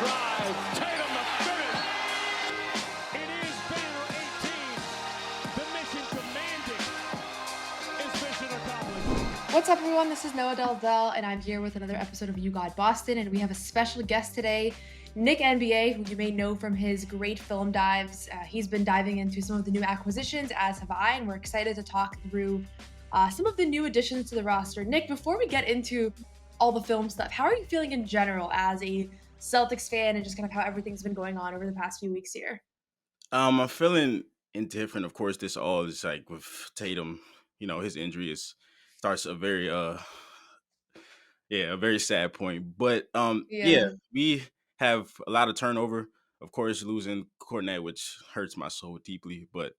drive. Tatum the finish. It is banner 18. The mission commanding is mission accomplished. What's up, everyone? This is Noa Dalzell, and I'm here with another episode of You Got Boston, and we have a special guest today, NikNBA, who you may know from his great film dives. He's been diving into some of the new acquisitions, as have I, and we're excited to talk through some of the new additions to the roster. Nick, before we get into all the film stuff, how are you feeling in general as a Celtics fan and just kind of how everything's been going on over the past few weeks here? I'm feeling indifferent. Of course, this all is like with Tatum. His injury starts a very a very sad point. But Yeah. we have a lot of turnover. Of course, losing Kornet, which hurts my soul deeply. But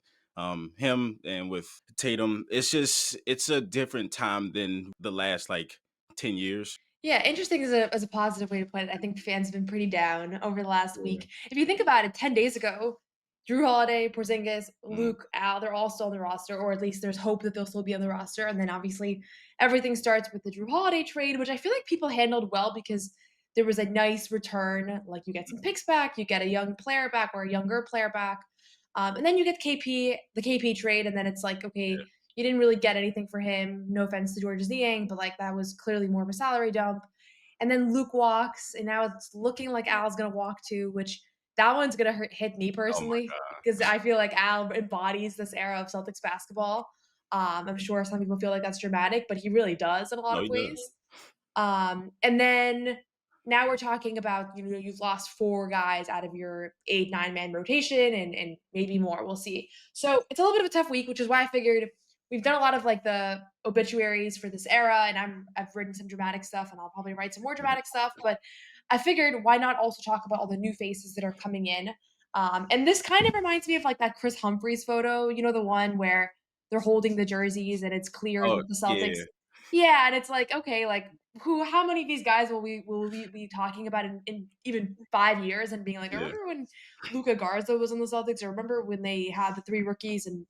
him and with Tatum, it's a different time than the last 10 years. Yeah, interesting is a positive way to put it. I think fans have been pretty down over the last week. If you think about it, 10 days ago, Drew Holiday, Porzingis, Luke, Al, they're all still on the roster, or at least there's hope that they'll still be on the roster. And then obviously everything starts with the Drew Holiday trade, which I feel like people handled well because there was a nice return. Like you get some picks back, you get a young player back or a younger player back. And then you get the KP trade, and then it's like, okay, you didn't really get anything for him. No offense to Georges Niang, but like that was clearly more of a salary dump. And then Luke walks, and now it's looking like Al's gonna walk too, which that one's gonna hit me Oh my personally God. because I feel like Al embodies this era of Celtics basketball. I'm sure some people feel like that's dramatic, but he really does in a lot No, of he ways. does. And then now we're talking about, you've lost 4 guys out of your 8, 9-man rotation and maybe more. We'll see. So it's a little bit of a tough week, which is why I figured we've done a lot of like the obituaries for this era, and I've written some dramatic stuff, and I'll probably write some more dramatic stuff. But I figured why not also talk about all the new faces that are coming in. And this kind of reminds me of like that Chris Humphries photo, the one where they're holding the jerseys and it's clear Oh that the Celtics. yeah, Yeah, and it's like, okay, like how many of these guys will we be talking about in even 5 years and being like, I yeah. remember when Luka Garza was on the Celtics, or remember when they had the 3 rookies, and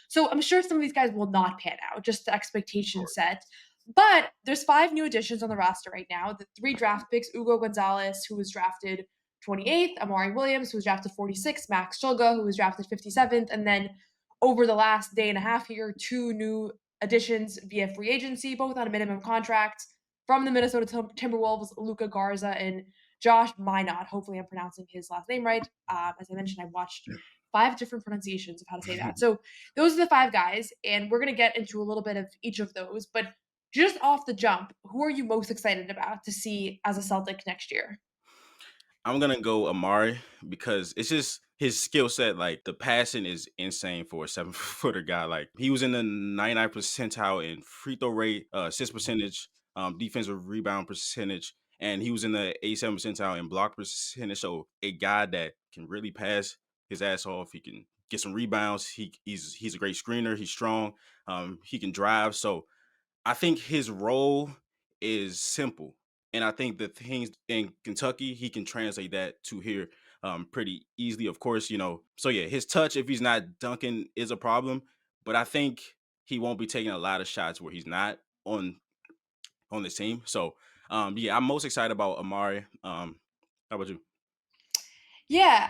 so I'm sure some of these guys will not pan out, just the expectation set. But there's 5 new additions on the roster right now. The 3 draft picks: Hugo Gonzalez, who was drafted 28th; Amari Williams, who was drafted 46th; Max Shulga, who was drafted 57th; and then over the last day and a half here, 2 new additions via free agency, both on a minimum contract from the Minnesota Timberwolves, Luka Garza and Josh Minott. Hopefully, I'm pronouncing his last name right. As I mentioned, I watched 5 different pronunciations of how to say that. So those are the 5 guys, and we're going to get into a little bit of each of those. But just off the jump, who are you most excited about to see as a Celtic next year? I'm gonna go Amari because it's just his skill set. Like the passing is insane for a 7-footer guy. Like he was in the 99th percentile in free throw rate, assist percentage, defensive rebound percentage, and he was in the 87th percentile in block percentage. So a guy that can really pass his ass off. He can get some rebounds. He's a great screener. He's strong. He can drive. So I think his role is simple. And I think the things in Kentucky, he can translate that to here pretty easily. Of course, so yeah, his touch, if he's not dunking, is a problem. But I think he won't be taking a lot of shots where he's not on this team. So I'm most excited about Amari. How about you? Yeah,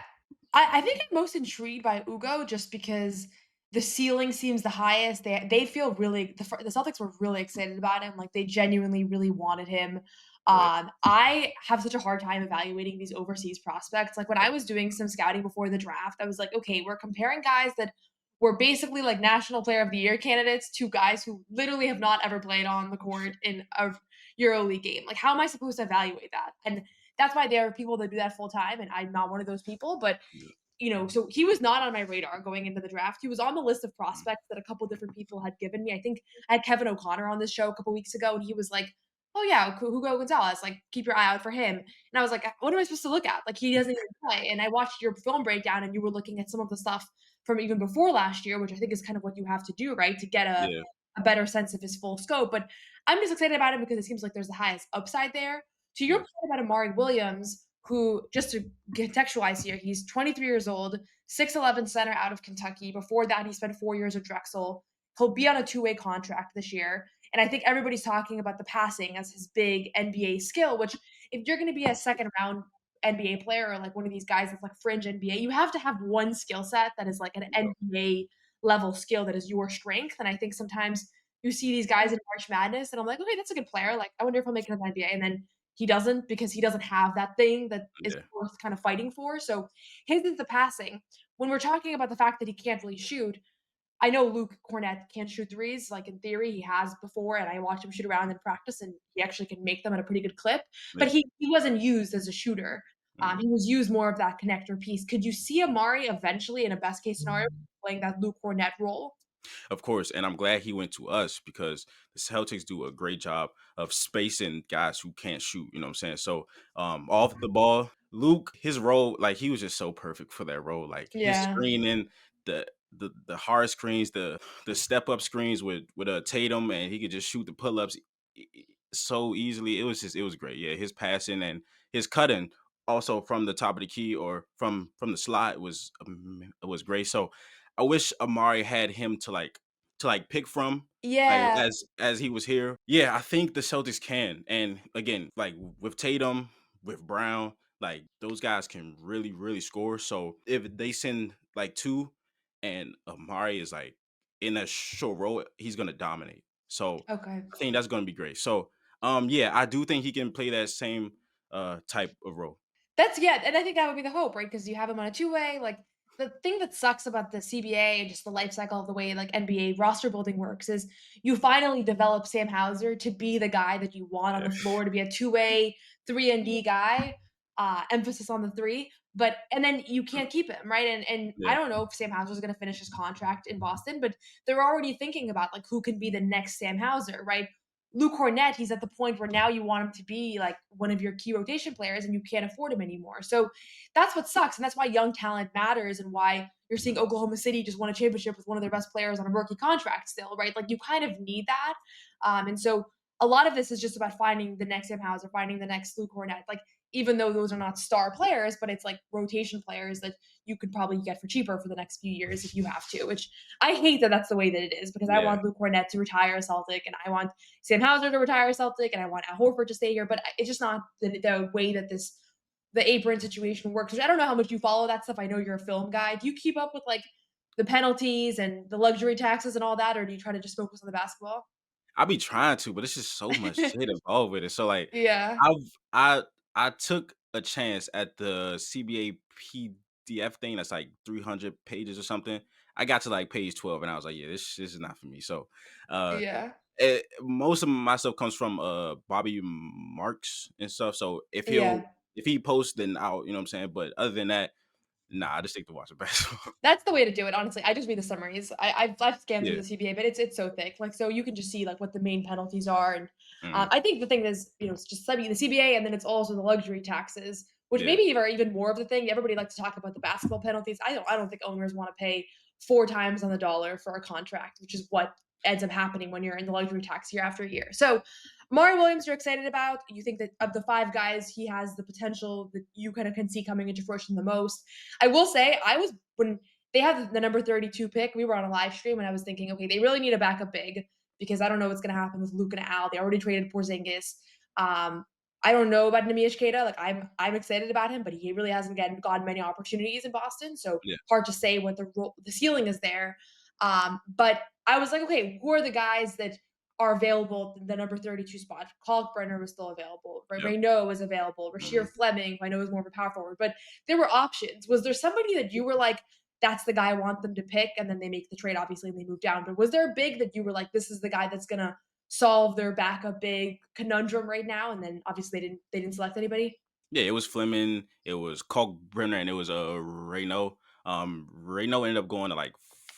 I think I'm most intrigued by Ugo just because the ceiling seems the highest. They feel really the Celtics were really excited about him. Like they genuinely really wanted him. Right. I have such a hard time evaluating these overseas prospects. Like when I was doing some scouting before the draft, I was like, okay, we're comparing guys that were basically like National Player of the Year candidates to guys who literally have not ever played on the court in a EuroLeague game. Like, how am I supposed to evaluate that? And that's why there are people that do that full time, and I'm not one of those people. But so he was not on my radar going into the draft. He was on the list of prospects that a couple different people had given me. I think I had Kevin O'Connor on this show a couple weeks ago, and he was like, "Oh yeah, Hugo Gonzalez, like keep your eye out for him." And I was like, "What am I supposed to look at? Like he doesn't even play." And I watched your film breakdown, and you were looking at some of the stuff from even before last year, which I think is kind of what you have to do, right, to get Yeah. a better sense of his full scope. But I'm just excited about him because it seems like there's the highest upside there. To your Yeah. point about Amari Williams, who, just to contextualize here, he's 23 years old, 6'11" center out of Kentucky. Before that, he spent 4 years at Drexel. He'll be on a 2-way contract this year. And I think everybody's talking about the passing as his big NBA skill, which if you're going to be a second round NBA player or like one of these guys that's like fringe NBA, you have to have one skill set that is like an NBA level skill that is your strength. And I think sometimes you see these guys in March Madness, and I'm like, okay, that's a good player. Like, I wonder if I'll make it in the NBA. And then he doesn't because he doesn't have that thing that is Yeah. worth kind of fighting for. So his is the passing. When we're talking about the fact that he can't really shoot, I know Luke Kornet can't shoot threes. Like in theory, he has before, and I watched him shoot around in practice, and he actually can make them at a pretty good clip. But Yeah. he wasn't used as a shooter. Mhm. He was used more of that connector piece. Could you see Amari eventually, in a best case scenario, playing that Luke Kornet role? Of course, and I'm glad he went to us because the Celtics do a great job of spacing guys who can't shoot. You know what I'm saying? So, off the ball, Luke, his role, like he was just so perfect for that role. Like his Yeah. screening, the hard screens, the step up screens with a Tatum, and he could just shoot the pull ups so easily. It was great. Yeah, his passing and his cutting also from the top of the key or from the slot was great. So I wish Amari had him to like pick from like Yeah. as he was here. Yeah, I think the Celtics can. And again, like with Tatum, with Brown, like those guys can really score. So if they send like two and Amari is like in a short row, he's gonna dominate. So Okay. I think that's gonna be great. So yeah, I do think he can play that same type of role. That's yeah, and I think that would be the hope, right? Because you have him on a two-way. Like the thing that sucks about the CBA and just the life cycle of the way like NBA roster building works is you finally develop Sam Hauser to be the guy that you want on Yeah. the floor to be a two-way, 3 and D guy, emphasis on the three. But and then you can't keep him, right? And I Yeah. don't know if Sam Hauser is going to finish his contract in Boston, but they're already thinking about like who can be the next Sam Hauser, right? Luke Kornet, he's at the point where now you want him to be like one of your key rotation players and you can't afford him anymore. So that's what sucks. And that's why young talent matters and why you're seeing Oklahoma City just won a championship with one of their best players on a rookie contract still, right? Like you kind of need that. And so a lot of this is just about finding the next Sam Hauser, finding the next Luke Kornet. Like even though those are not star players, but it's like rotation players that you could probably get for cheaper for the next few years if you have to, which I hate that that's the way that it is because I Yeah. want Luke Kornet to retire a Celtic and I want Sam Hauser to retire a Celtic and I want Al Horford to stay here, but it's just not the way that the apron situation works. Which I don't know how much you follow that stuff. I know you're a film guy. Do you keep up with like the penalties and the luxury taxes and all that, or do you try to just focus on the basketball? I be trying to, but it's just so much shit involved with it. So like Yeah, I've I I took a chance at the CBA PDF thing that's like 300 pages or something. I got to like page 12 and I was like, yeah, this is not for me. So uh yeah, most of my stuff comes from Bobby Marks and stuff. So yeah. if he posts then I'll, you know what I'm saying? But other than that, nah, I just stick to watching basketball. That's the way to do it, honestly. I just read the summaries. I've scanned through Yeah. the CBA, but it's so thick. Like so you can just see like what the main penalties are, and Mhm. I think the thing is it's just the CBA, and then it's also the luxury taxes, which Yeah. maybe are even more of the thing. Everybody likes to talk about the basketball penalties. I don't think owners want to pay 4 times on the dollar for a contract, which is what ends up happening when you're in the luxury tax year after year. So Amari Williams, you're excited about. You think that of the five guys, he has the potential that you kind of can see coming into fruition the most. I will say, I was when they had the number 32 pick. We were on a live stream and I was thinking, okay, they really need a backup big because I don't know what's going to happen with Luke and Al. They already traded Porzingis. Um, I don't know about Nemi Ishketa. Like I'm excited about him, but he really hasn't gotten many opportunities in Boston. So Yeah. hard to say what the ceiling is there. But I was like, okay, who are the guys that are available at the number 32 spot? Kalkbrenner was still available. Yep. Raynaud was available. Rasheer Mhm. Fleming, who I know is more of a power forward, but there were options. Was there somebody that you were like, that's the guy I want them to pick, and then they make the trade, obviously, and they move down? But was there a big that you were like, this is the guy that's gonna solve their backup big conundrum right now? And then obviously they didn't select anybody. Yeah, it was Fleming, it was Kalkbrenner, and it was Reno. Reno ended up going to like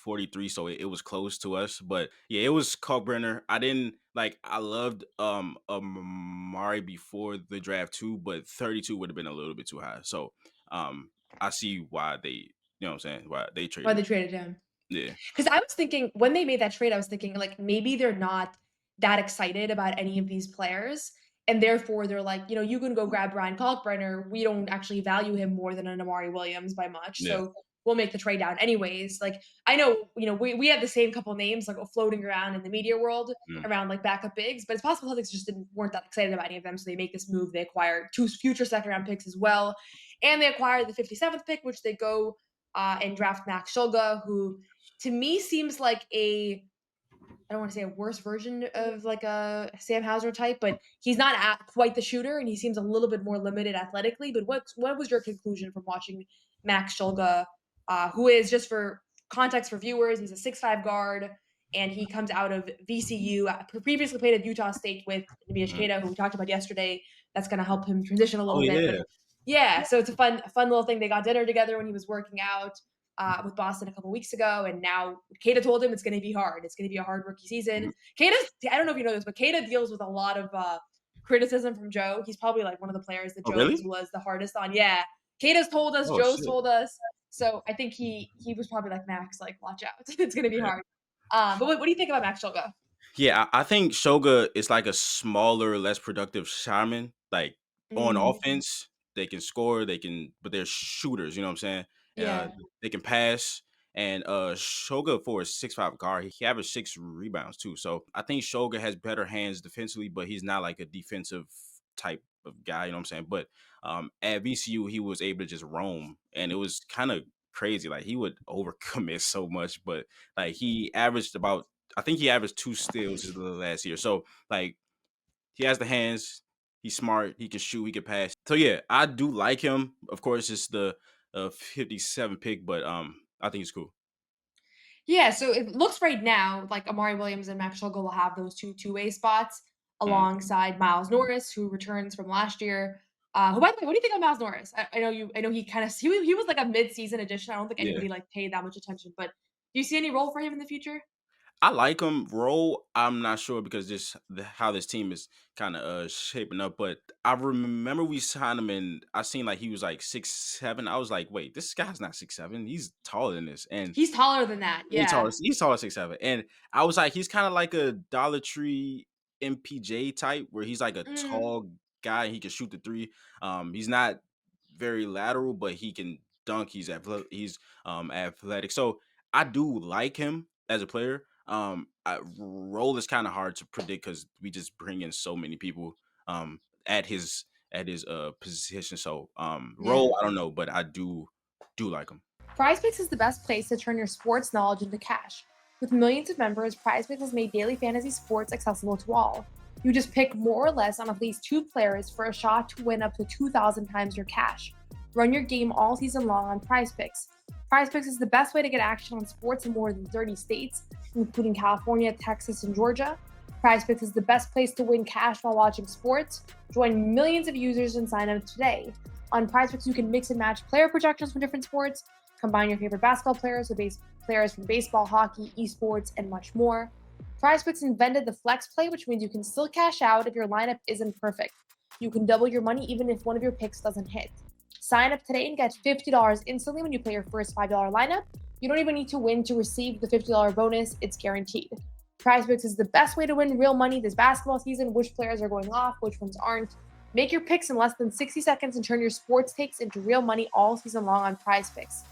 43, so it was close to us. But yeah, it was Kalkbrenner. I didn't like I loved Amari before the draft too, but 32 would have been a little bit too high. So I see why they you know what I'm saying, why they Why traded they him. traded him? Yeah. Because I was thinking when they made that trade, I was thinking like maybe they're not that excited about any of these players. And therefore, they're like, you can go grab Brian Kalkbrenner. We don't actually value him more than an Amari Williams by much. Yeah. So we'll make the trade down anyways. Like I know, we have the same couple names like floating around in the media world Mm. around like backup bigs, but it's possible Celtics just weren't that excited about any of them, so they make this move. They acquire 2 future second round picks as well, and they acquired the 57th pick, which they go and draft Max Shulga, who to me seems like I don't want to say a worse version of like a Sam Hauser type, but he's not quite the shooter, and he seems a little bit more limited athletically. But what was your conclusion from watching Max Shulga, who is, just for context for viewers, he's a 6'5" guard, and he comes out of VCU. Previously played at Utah State with Neemias Mhm. Queta, who we talked about yesterday. That's going to help him transition a Oh, little bit. But yeah. yeah, so it's a fun little thing. They got dinner together when he was working out with Boston a couple weeks ago, and now Queta told him it's going to be hard. It's going to be a hard rookie season. Mhm. I don't know if you know this, but Queta deals with a lot of criticism from Joe. He's probably like one of the players that Oh, Joe really? was the hardest on. Yeah, Queta's told us, Oh, Joe's shit. told us. So I think he was probably like, Max, like watch out, it's going to be Yeah. hard. But what do you think about Max Shulga? Yeah, I think Shoga is like a smaller, less productive shaman. Like on Mm, offense, they can score, but they're shooters. You know what I'm saying? Uh, yeah, they can pass. And Shoga for a 6'5" guard, he averaged 6 rebounds too. So I think Shoga has better hands defensively, but he's not like a defensive type of guy. You know what I'm saying? But at VCU, he was able to just roam, and it was kind of crazy. Like he would overcommit so much, but like he averaged about I think he averaged 2 steals the last year. So like he has the hands, he's smart, he can shoot, he can pass. So yeah, I do like him. Of course, it's the 57 pick, but I think he's cool. yeah. So it looks right now like Amari Williams and Max Shulga will have those two-way spots Mm. alongside Miles Norris, who returns from last year. Who, by the way, what do you think of Miles Norris? I know you. I know he kind of he was like a mid-season addition. I don't think Yeah. anybody like paid that much attention, but do you see any role for him in the future? I like him. Role, I'm not sure because how this team is kind of shaping up. But I remember we signed him, and I seen like he was like 6'7". I was like, wait, this guy's not 6'7". He's taller than this, and He's taller than that. Yeah. He's taller 6'7". And I was like, he's kind of like a Dollar Tree MPJ type, where he's like a Mm, tall guy. He can shoot the three. He's not very lateral, but he can dunk. He's athletic. So I do like him as a player. Role is kind of hard to predict because we just bring in so many people at his position. So yeah. role, I don't know, but I do like him. PrizePicks is the best place to turn your sports knowledge into cash. With millions of members, PrizePicks has made daily fantasy sports accessible to all. You just pick more or less on at least 2 players for a shot to win up to 2,000 times your cash. Run your game all season long on PrizePicks. PrizePicks is the best way to get action on sports in more than 30 states, including California, Texas, and Georgia. PrizePicks is the best place to win cash while watching sports. Join millions of users and sign up today. On PrizePicks, you can mix and match player projections from different sports, combine your favorite basketball players with players from baseball, hockey, esports, and much more. PrizePicks invented the flex play, which means you can still cash out if your lineup isn't perfect. You can double your money even if one of your picks doesn't hit. Sign up today and get $50 instantly when you play your first $5 lineup. You don't even need to win to receive the $50 bonus, it's guaranteed. PrizePicks is the best way to win real money this basketball season. Which players are going off, which ones aren't. Make your picks in less than 60 seconds and turn your sports takes into real money all season long on PrizePicks.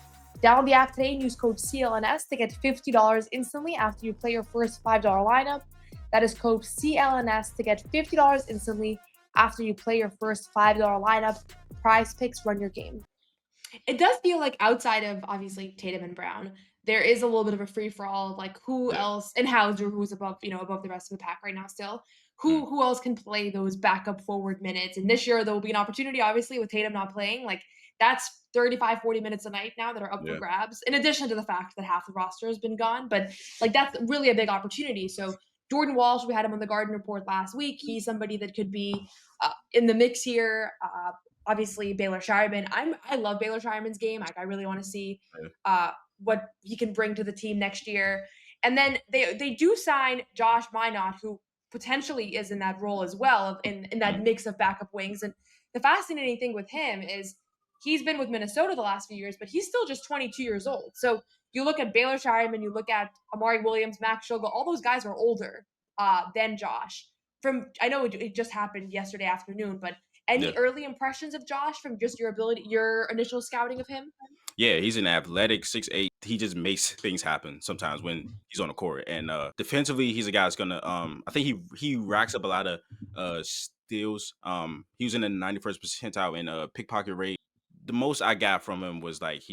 Download the app today and use code CLNS to get $50 instantly after you play your first $5 lineup. That is code CLNS to get $50 instantly after you play your first $5 lineup. PrizePicks, run your game. It does feel like outside of obviously Tatum and Brown, there is a little bit of a free for all of like who Yeah. else and Hauser, who's above the rest of the pack right now still. Mm. Who else can play those backup forward minutes? And this year there will be an opportunity, obviously, with Tatum not playing. Like that's 35, 40 minutes a night now that are up for Yeah. grabs, in addition to the fact that half the roster has been gone. But like that's really a big opportunity. So Jordan Walsh, we had him on the Garden Report last week. He's somebody that could be in the mix here. Obviously Baylor Shireman. I love Baylor Shireman's game. I really want to see Yeah. what he can bring to the team next year. And then they do sign Josh Minott, who potentially is in that role as well, in that Mm. mix of backup wings. And the fascinating thing with him is he's been with Minnesota the last few years, but he's still just 22 years old. So you look at Baylor Shireman, you look at Amari Williams, Max Shulga, all those guys are older than Josh. I know it just happened yesterday afternoon, but Yeah. Any early impressions of Josh from just your initial scouting of him? Yeah, he's an athletic 6'8". He just makes things happen sometimes when he's on the court. And defensively, he's a guy that's gonna I think he racks up a lot of steals. He was in the 91st percentile in pickpocket rate. The most I got from him was like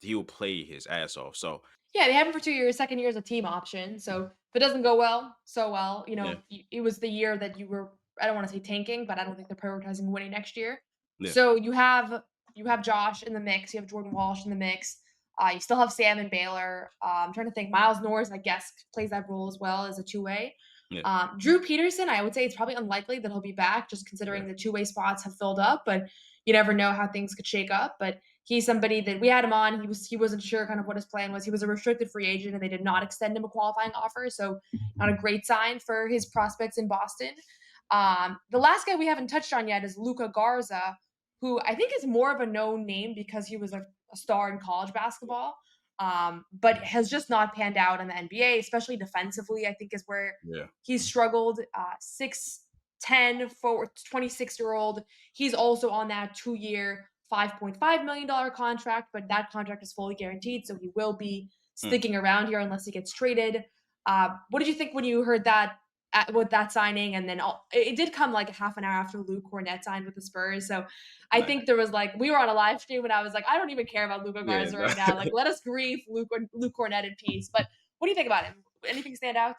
he'll play his ass off. So Yeah, they have him for 2 years. Second year is a team option. So if it doesn't go well, so well. yeah, It was the year that you were. I don't want to say tanking, but I don't think they're prioritizing winning next year. yeah, So you have Josh in the mix. You have Jordan Walsh in the mix. You still have Sam and Baylor. I'm trying to think. Miles Norris, I guess, plays that role as well as a two-way. yeah, Drew Peterson, I would say it's probably unlikely that he'll be back, just yeah, considering the two-way spots have filled up. But you never know how things could shake up. But he's somebody that we had him on. He wasn't sure kind of what his plan was. He was a restricted free agent, and they did not extend him a qualifying offer. So not a great sign for his prospects in Boston. The last guy we haven't touched on yet is Luka Garza, who I think is more of a known name because he was a star in college basketball, but has just not panned out in the NBA, especially defensively. I think is where yeah. he's struggled. 6'10" for 26-year-old. He's also on that 2-year, $5.5 million contract, but that contract is fully guaranteed, so he will be Mm. sticking around here unless he gets traded. What did you think when you heard that with that signing? And then it did come like half an hour after Luke Kornet signed with the Spurs. So I Nah, think there was like we were on a live stream and I was like, I don't even care about Luka yeah, Garza right now. Like, let us grieve Luke Kornet in peace. But what do you think about him? Anything stand out?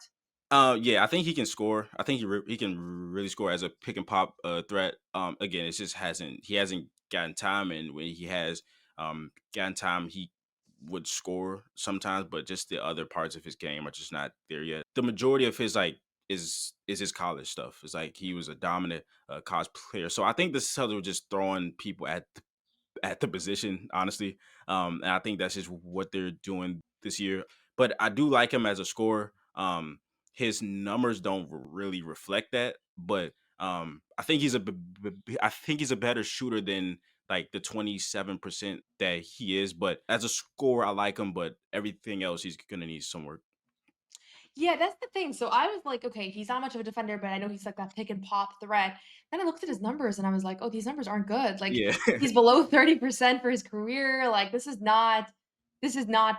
Yeah, I think he can score. I think he can really score as a pick and pop threat. Again, it just hasn't gotten time, and when he has gotten time, he would score sometimes, but just the other parts of his game are just not there yet. The majority of his like is his college stuff. It's like he was a dominant college player, so I think the Celtics were just throwing people at the position, honestly. And I think that's just what they're doing this year. But I do like him as a scorer. His numbers don't really reflect that, but I think I think he's a better shooter than like the 27% that he is. But as a scorer, I like him. But everything else, he's gonna need some work. Yeah, that's the thing. So I was like, okay, he's not much of a defender, but I know he's like that pick and pop threat. Then I looked at his numbers and I was like, oh, these numbers aren't good. Like Yeah, he's below 30% for his career. Like this is not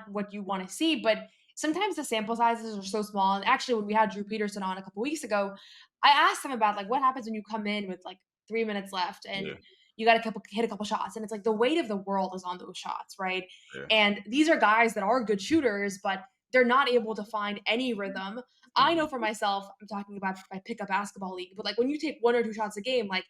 what you want to see. But sometimes the sample sizes are so small. And actually, when we had Drew Peterson on a couple weeks ago, I asked him about like what happens when you come in with like 3 minutes left and yeah, you got to hit a couple shots. And it's like the weight of the world is on those shots, right? yeah. And these are guys that are good shooters, but they're not able to find any rhythm. I Mhm. know for myself, I'm talking about my pickup basketball league, but like when you take 1 or 2 shots a game, like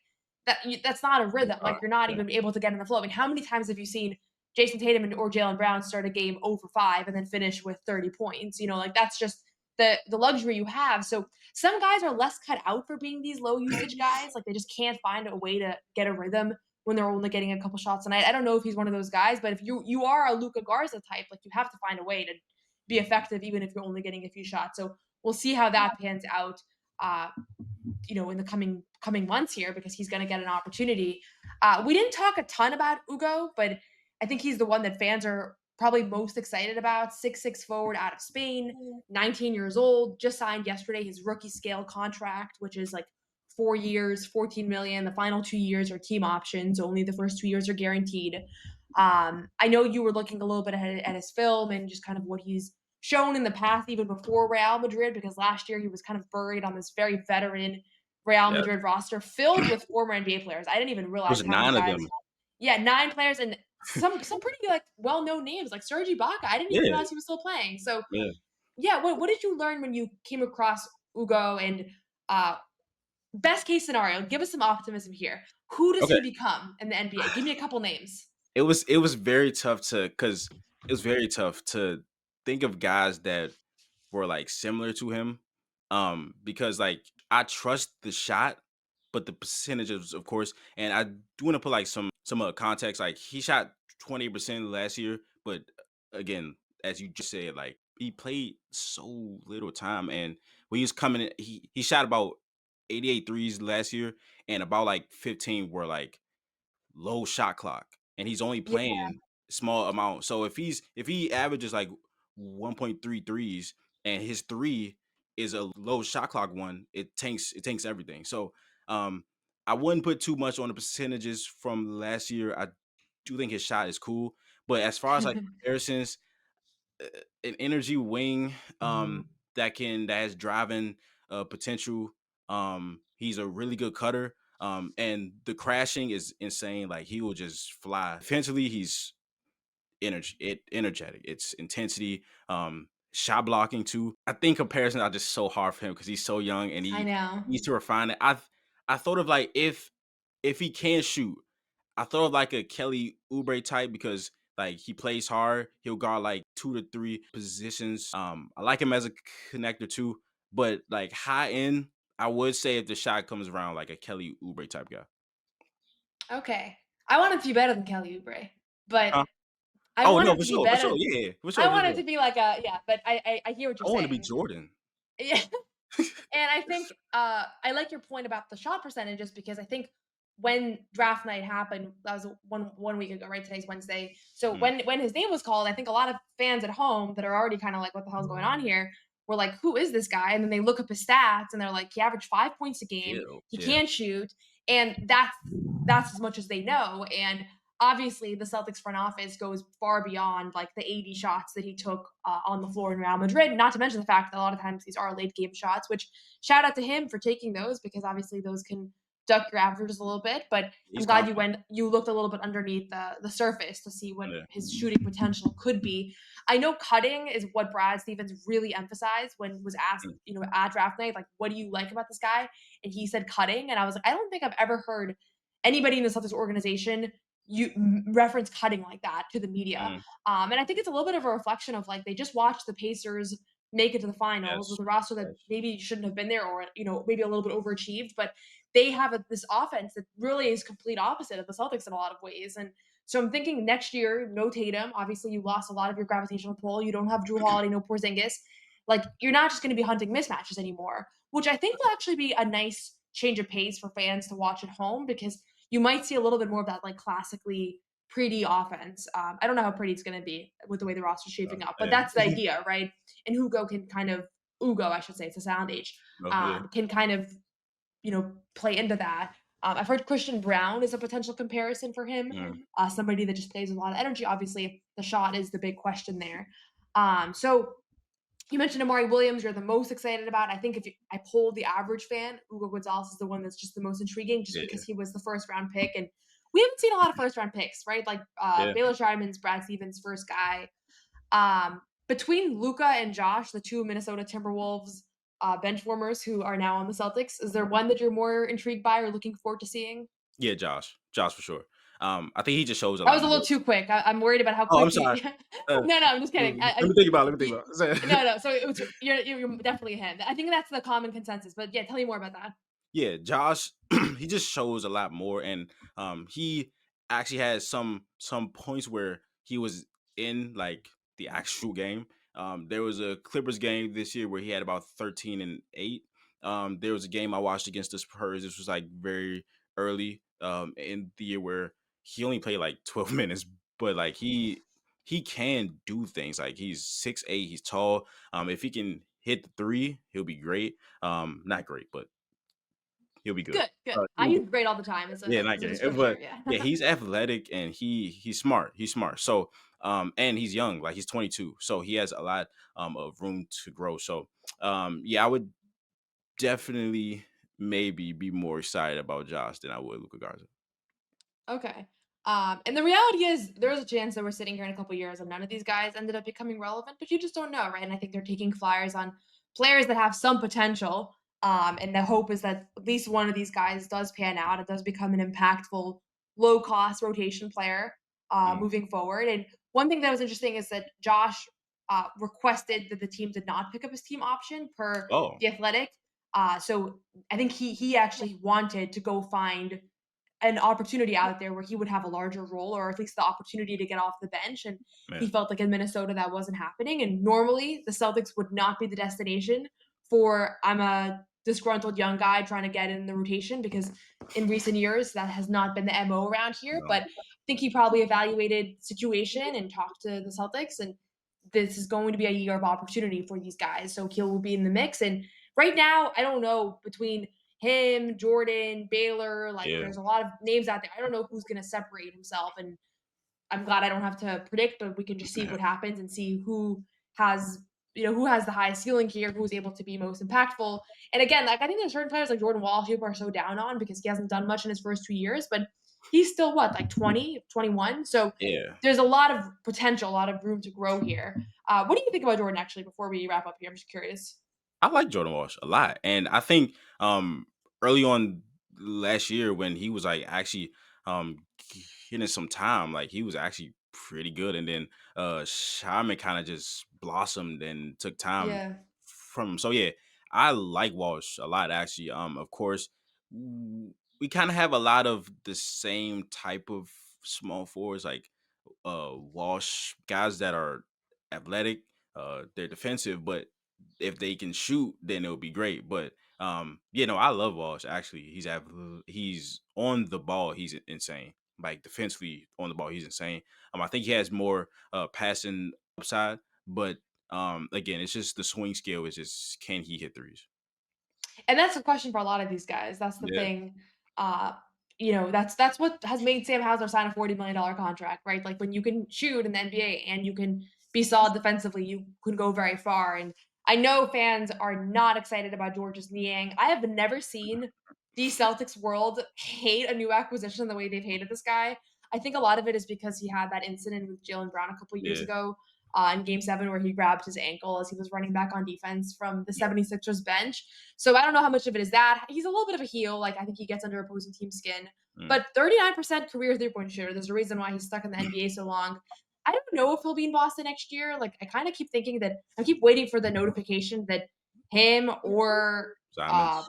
that's not a rhythm. Like you're not Yeah, even able to get in the flow. I mean, how many times have you seen Jason Tatum or Jalen Brown start a game over 5 and then finish with 30 points? Like that's just the luxury you have. So some guys are less cut out for being these low usage guys. Like they just can't find a way to get a rhythm when they're only getting a couple shots a night. I don't know if he's one of those guys, but if you are a Luka Garza type, like you have to find a way to be effective even if you're only getting a few shots. So we'll see how that pans out. Uh, in the coming months here because he's going to get an opportunity. We didn't talk a ton about Hugo, but I think he's the one that fans are probably most excited about. 6'6" forward out of Spain, 19 years old, just signed yesterday his rookie scale contract, which is like 4 years, 14 million. The final 2 years are team options. Only the first 2 years are guaranteed. I know you were looking a little bit at his film and just kind of what he's shown in the past, even before Real Madrid, because last year he was kind of buried on this very veteran Real yeah. Madrid roster filled with former NBA players. I didn't even realize There's how many 9 of guys. them. Yeah, 9 players and some pretty like well-known names like Serge Ibaka. I didn't even Yeah, realize he was still playing. So yeah. yeah, what did you learn when you came across Ugo and uh best case scenario? Give us some optimism here. Who does Okay. he become in the NBA? Give me a couple names. It was very tough because it was very tough to think of guys that were like similar to him. Because like I trust the shot, but the percentages, of course, and I do want to put like some context. Like he shot 20% last year, but again, as you just said, like he played so little time, and when he was coming in, he shot about 88 threes last year, and about like 15 were like low shot clock, and he's only Yeah, playing small amount. So if he averages like 1.3 threes and his three is a low shot clock one, it tanks everything. So um I wouldn't put too much on the percentages from last year. I do think his shot is cool, but as far as like comparisons, an energy wing that has driving potential. He's a really good cutter. And the crashing is insane. Like he will just fly. Defensively, he's energetic. It's intensity. Shot blocking too. I think comparisons are just so hard for him because he's so young and I he know. needs to refine it. I thought of like if he can shoot, I thought of like a Kelly Oubre type because like he plays hard. He'll guard like 2 to 3 positions. I like him as a connector too, but like high end, I would say if the shot comes around like a Kelly Oubre type guy. Okay. I want it to be better than Kelly Oubre, but Huh? I Oh want no, it to be for sure, better. yeah, for I sure, for want it sure. to be like a yeah, but I hear what you're I want to be saying. Jordan. Yeah. And I think I like your point about the shot percentages because I think when draft night happened, that was one week ago, right? Today's Wednesday. So Mm, when his name was called, I think a lot of fans at home that are already kind of like, what the hell's going on here? Were like, who is this guy? And then they look up his stats and they're like, he averaged 5 points a game. ew, He yeah, can't shoot, and that's as much as they know. And obviously, the Celtics front office goes far beyond like the 80 shots that he took on the floor in Real Madrid. Not to mention the fact that a lot of times these are late game shots, which shout out to him for taking those because obviously those can duck your averages a little bit. But I'm he's glad confident. you looked a little bit underneath the surface to see what Yeah, his shooting potential could be. I know cutting is what Brad Stevens really emphasized when was asked, mm, at draft night, like, what do you like about this guy? And he said cutting, and I was like, I don't think I've ever heard anybody in the Celtics organization you reference cutting like that to the media. mm, And I think it's a little bit of a reflection of like they just watched the Pacers make it to the finals yes, with a roster that yes. maybe shouldn't have been there or maybe a little bit overachieved, but they have this offense that really is complete opposite of the Celtics in a lot of ways. And so I'm thinking next year, no Tatum. Obviously, you lost a lot of your gravitational pull. You don't have Drew Holiday, no Porzingis. Like you're not just going to be hunting mismatches anymore, which I think will actually be a nice change of pace for fans to watch at home because you might see a little bit more of that like classically pretty offense. I don't know how pretty it's going to be with the way the roster's shaping up, but Yeah. that's the idea, right? And Hugo, I should say, it's a sound age, Oh, yeah. can kind of, play into that. I've heard Christian Brown is a potential comparison for him, Mm, somebody that just plays with a lot of energy. Obviously, the shot is the big question there. So you mentioned Amari Williams, you're the most excited about. I think I polled the average fan, Hugo Gonzalez is the one that's just the most intriguing just yeah, because he was the first round pick. And we haven't seen a lot of first round picks, right? Like yeah. Baylor Schreiman's Brad Stevens' first guy. Between Luka and Josh, the two Minnesota Timberwolves bench warmers who are now on the Celtics, is there one that you're more intrigued by or looking forward to seeing? Yeah, Josh for sure. I think he just shows a That lot was a little more. too quick. I'm worried about how Oh, I'm quick you. sorry. Uh, No, I'm just kidding. let me think about it. Let me Y- think about it. no, no. So it was you're definitely him. I think that's the common consensus. But yeah, tell me more about that. Yeah, Josh, he just shows a lot more, and he actually has some points where he was in like the actual game. There was a Clippers game this year where he had about 13 and 8. There was a game I watched against the Spurs. This was like very early in the year where he only played like 12 minutes, but like he can do things. Like he's 6'8", he's tall. If he can hit the three, he'll be great. Not great, but he'll be good. Good, good. I He'll be use great all the time as yeah, a not as a great, descriptor. but Yeah. yeah, he's athletic and he's smart. He's smart. So and he's young, like he's 22, so he has a lot of room to grow. So yeah, I would definitely maybe be more excited about Josh than I would Luka Garza. Okay. And the reality is, there's a chance that we're sitting here in a couple years and none of these guys ended up becoming relevant, but you just don't know, right? And I think they're taking flyers on players that have some potential. And the hope is that at least one of these guys does pan out. It does become an impactful, low cost rotation player Mm. moving forward. And one thing that was interesting is that Josh requested that the team did not pick up his team option per Oh the Athletic. So I think he actually wanted to go find an opportunity out there where he would have a larger role or at least the opportunity to get off the bench. And he man, felt like in Minnesota that wasn't happening. And normally the Celtics would not be the destination for I'm a disgruntled young guy trying to get in the rotation because in recent years that has not been the MO around here. no, But I think he probably evaluated situation and talked to the Celtics and this is going to be a year of opportunity for these guys. So he'll be in the mix. And right now, I don't know between him, Jordan, Baylor, like Yeah. there's a lot of names out there. I don't know who's going to separate himself, and I'm glad I don't have to predict, but we can just see what happens and see who has, who has the highest ceiling here, who's able to be most impactful. And again, like I think there's certain players like Jordan Walsh people are so down on because he hasn't done much in his first 2 years, but he's still what, like 20, 21. So Yeah. there's a lot of potential, a lot of room to grow here. What do you think about Jordan actually before we wrap up here? I'm just curious. I like Jordan Walsh a lot. And I think early on last year when he was like actually um getting some time, like he was actually pretty good. And then Shaman kind of just blossomed and took time Yeah. from him. So yeah, I like Walsh a lot actually. Of course, we kind of have a lot of the same type of small forwards, like Walsh, guys that are athletic, they're defensive, but if they can shoot, then it'll be great. But I love Walsh. Actually, he's on the ball. He's insane. Like defensively on the ball, he's insane. I think he has more passing upside, but again, it's just the swing skill is just can he hit threes? And that's the question for a lot of these guys. That's the Yeah, thing. Uh, that's what has made Sam Hauser sign a $40 million contract, right? Like when you can shoot in the NBA and you can be solid defensively, you can go very far. And I know fans are not excited about Georges Niang. I have never seen the Celtics world hate a new acquisition the way they've hated this guy. I think a lot of it is because he had that incident with Jalen Brown a couple years yeah, ago in game 7 where he grabbed his ankle as he was running back on defense from the 76ers bench. So I don't know how much of it is that. He's a little bit of a heel. Like I think he gets under opposing team skin. mm, But 39% career three-point shooter. There's a reason why he's stuck in the NBA so long. I don't know if he'll be in Boston next year. Like I kind of keep thinking that I keep waiting for the notification that him or Simons.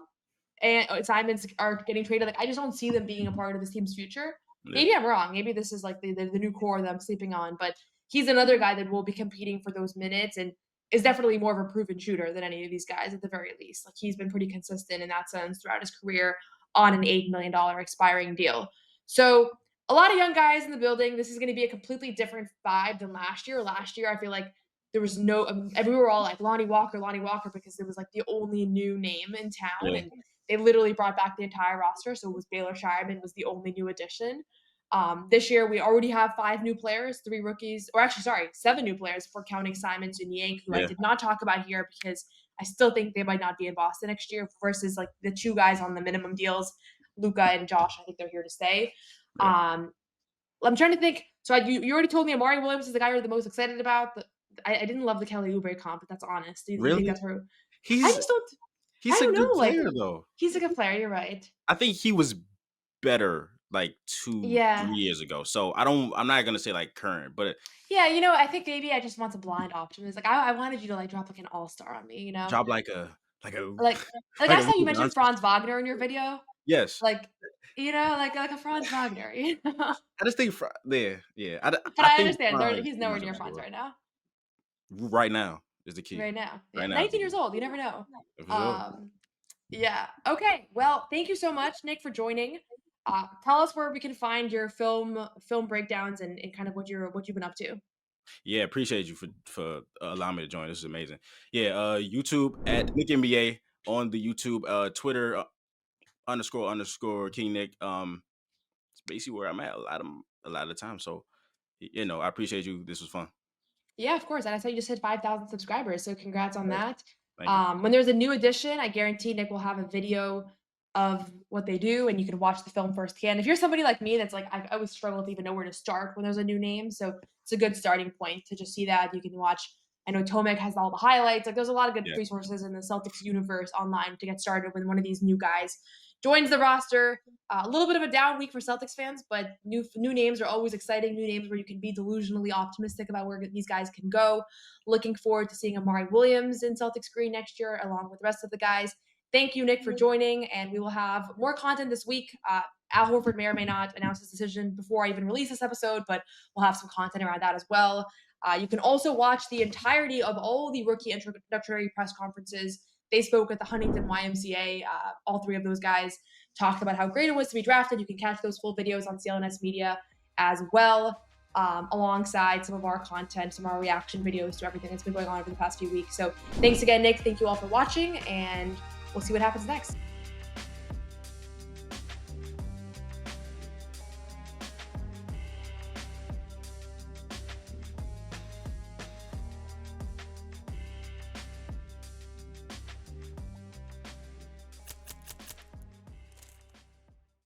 Simons are getting traded. Like I just don't see them being a part of this team's future. Yeah, Maybe I'm wrong. Maybe this is like the new core that I'm sleeping on. But he's another guy that will be competing for those minutes and is definitely more of a proven shooter than any of these guys at the very least. Like he's been pretty consistent in that sense throughout his career on an $8 million expiring deal. So a lot of young guys in the building. This is going to be a completely different vibe than last year. Last year, I feel like there was no, and we were all like Lonnie Walker, because it was like the only new name in town, yeah, and they literally brought back the entire roster. So it was Baylor Shireman was the only new addition. This year, we already have 5 new players, 3 rookies, or actually, sorry, 7 new players if we're counting Simons and Niang, who I yeah, did not talk about here because I still think they might not be in Boston next year versus like the 2 guys on the minimum deals, Luka and Josh. I think they're here to stay. yeah. Um, I'm trying to think. So you already told me Amari Williams is the guy you're the most excited about. I didn't love the Kelly Oubre comp, but that's honest. Do you think Really? that's her? I He's just don't. I he's a don't good know. Like player though. he's a good player. You're right. I think he was better like 2, 3 Yeah. years ago. So I'm not gonna say like current, but Yeah, I think maybe I just want a blind optimism. Like I wanted you to like drop like an all-star on me, drop like a Like like like I a saw you Hugo mentioned Gonzalez. Franz Wagner in your video. Yes. Like, like a Franz Wagner, I just think yeah. But I I think understand Franz he's nowhere is near gonna Franz score. right now. Right now is the key. Right now. Yeah. Right now is the 19 key. years old. You never know. For sure. Um yeah. Okay. Well, thank you so much, Nick, for joining. Tell us where we can find your film breakdowns and kind of what you've been up to. Yeah, appreciate you for allowing me to join. This is amazing. Yeah, YouTube at NikNBA on the YouTube, Twitter __ King Nick. It's basically where I'm at a lot of the time. So I appreciate you. This was fun. Yeah, of course. And I saw you just hit 5,000 subscribers, so congrats on Yes. that. Thank you. When there's a new edition, I guarantee Nick will have a video of what they do, and you can watch the film firsthand. If you're somebody like me that's like, I always struggle to even know where to start when there's a new name, so it's a good starting point to just see that. You can watch. I know Tomek has all the highlights. Like, there's a lot of good Yeah. resources in the Celtics universe online to get started when one of these new guys joins the roster. A little bit of a down week for Celtics fans, but new names are always exciting. New names where you can be delusionally optimistic about where these guys can go. Looking forward to seeing Amari Williams in Celtics green next year, along with the rest of the guys. Thank you, Nick, for joining, and we will have more content this week. Al Horford may or may not announce his decision before I even release this episode, but we'll have some content around that as well. You can also watch the entirety of all the rookie introductory press conferences. They spoke at the Huntington YMCA. All 3 of those guys talked about how great it was to be drafted. You can catch those full videos on CLNS Media as well, alongside some of our content, some of our reaction videos to everything that's been going on over the past few weeks. So thanks again, Nick. Thank you all for watching, and we'll see what happens next.